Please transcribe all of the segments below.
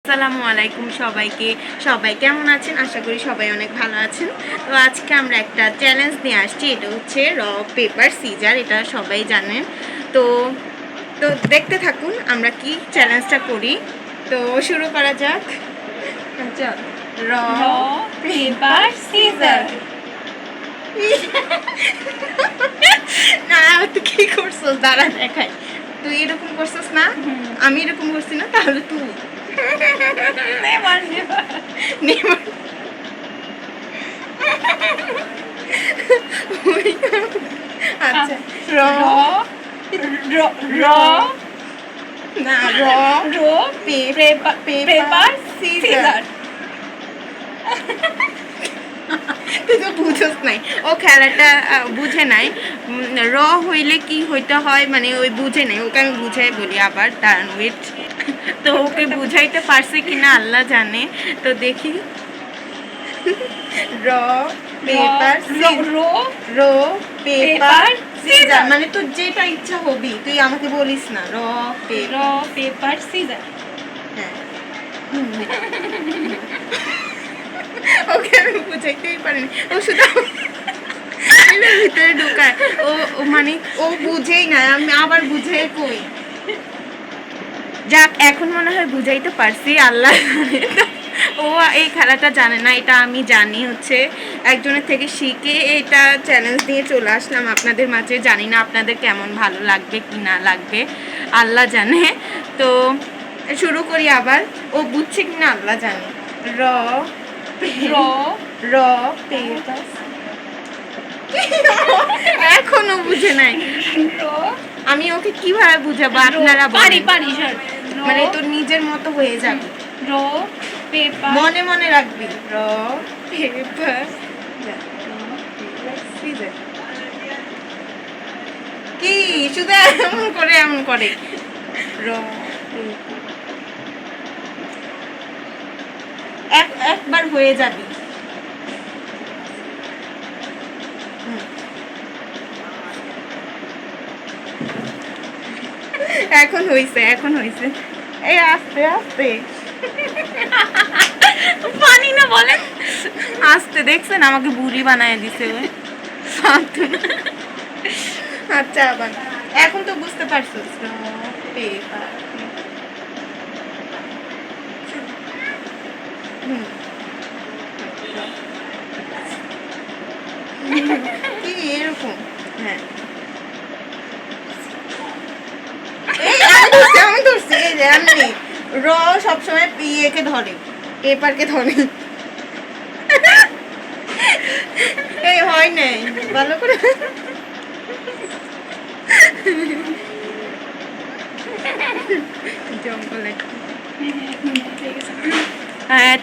আসসালামু আলাইকুম সবাইকে। সবাই কেমন আছেন? আশা করি সবাই অনেক ভালো আছেন। তো আজকে আমরা একটা চ্যালেঞ্জ নিয়ে আসছি, এটা হচ্ছে র পেপার সিজার। এটা সবাই জানেন। তো তো দেখতে থাকুন আমরা কি চ্যালেঞ্জটা করি। তো শুরু করা যাক। আচ্ছা, র পেপার সিজার। না তুই কি করছিস? দাঁড়া দেখাই। তুই এরকম করছিস না, আমি এরকম করছি না, তাহলে তুই নেভার। আচ্ছা, র র না র পেপার সিজার। তুই তো বুঝোস নাই, ও খেলাটা বুঝে নাই। র হইলে কি হইতে হয় মানে ওই বুঝে নাই, ওকে আমি বুঝাই বলি আবার, দাঁড়ান ওয়েট। তো ওকে বুঝাইতে পারছে কিনা আল্লাহ জানে। তো দেখি, র পেপার র পেপার সিজার, মানে তোর যেটা ইচ্ছা হবি, তুই আমাকে বলিস না। র পেপার সিজার। হ্যাঁ, ওকে আমি বুঝাইতেই পারিনি, ও শুধু এটার ভিতরে ঢুকায়। ও মানে ও বুঝেই না, আমি আবার বুঝে কই। যাক, এখন মনে হয় বুঝাইতে পারছি, আল্লাহ জানে। ও এই খেলাটা জানে না, এটা আমি জানি। হচ্ছে একজনের থেকে শিখে এটা চ্যালেঞ্জ দিয়ে চলে আসলাম আপনাদের মাঝে। জানি না আপনাদের কেমন ভালো লাগবে কি না লাগবে, আল্লাহ জানে। তো শুরু করি আবার। ও বুঝছে কি না আল্লাহ জানে। র র পেপার, এখনো বুঝে নাই। আমি ওকে কিভাবে বুঝাবো আপনারা বলেন? মানে তোর নিজের মতো হয়ে যাবে। র পেপার মনে মনে রাখবি। র পেপার কি শুধু এমন করে র একবার হয়ে যাবি। এখন হইছে। এই আস্তে আস্তে পানি না বলে আস্তে, দেখছেন আমাকে বুড়ি বানায় দিছে ওই। আচ্ছা, আবার এখন তো বুঝতে পারছিস। পেপার কি এরকম? হ্যাঁ, আমি ধরছি এই যে এমনি। র সবসময় ইয়েকে ধরে, পেপারকে ধরে। এই হয় নাই ভালো করে। জঙ্গলে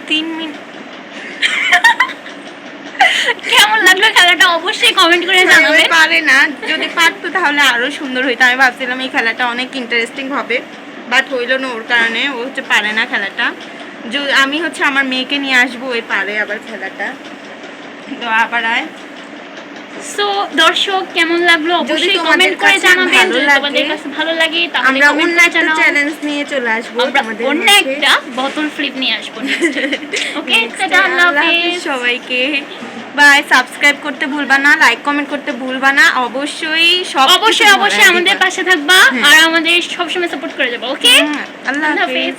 3 মিনিট। কেমন লাগলো খেলাটা অবশ্যই কমেন্ট করে জানাবেন। পারে না, যদি পারতো তাহলে আরো সুন্দর হইতো। আমি ভাবছিলাম এই খেলাটা অনেক ইন্টারেস্টিং হবে, বাট হইলো না ওর কারণে। ও হচ্ছে পারে না খেলাটা। আমি হচ্ছে আমার মেয়েকে নিয়ে আসবো, ওই পারে আবার খেলাটা। তো আবার আয়। সো দর্শক কেমন লাগলো অবশ্যই কমেন্ট করে জানাবেন। যদি তোমাদের কাছে ভালো লাগে তাহলে আমরা কমেন্ট অন্য করে একটা জানাও। চ্যালেঞ্জ নিয়ে চলে আসবো আমরা তোমাদের অন্য মাঝে। একটা বোতল ফ্লিপ নিয়ে আসবো নেক্সট। ওকে, Next টাটা, day, আল্লাহ আল্লাহ হাফেজ হাফেজ। সবাইকে। বাই। সাবস্ক্রাইব করতে ভুলবা না, লাইক কমেন্ট করতে ভুলবা না, অবশ্যই অবশ্যই আমাদের পাশে থাকবা হ্যাঁ। আর আমাদের সবসময় সাপোর্ট করে যাবো। ওকে, আল্লাহ হাফেজ। হাফেজ।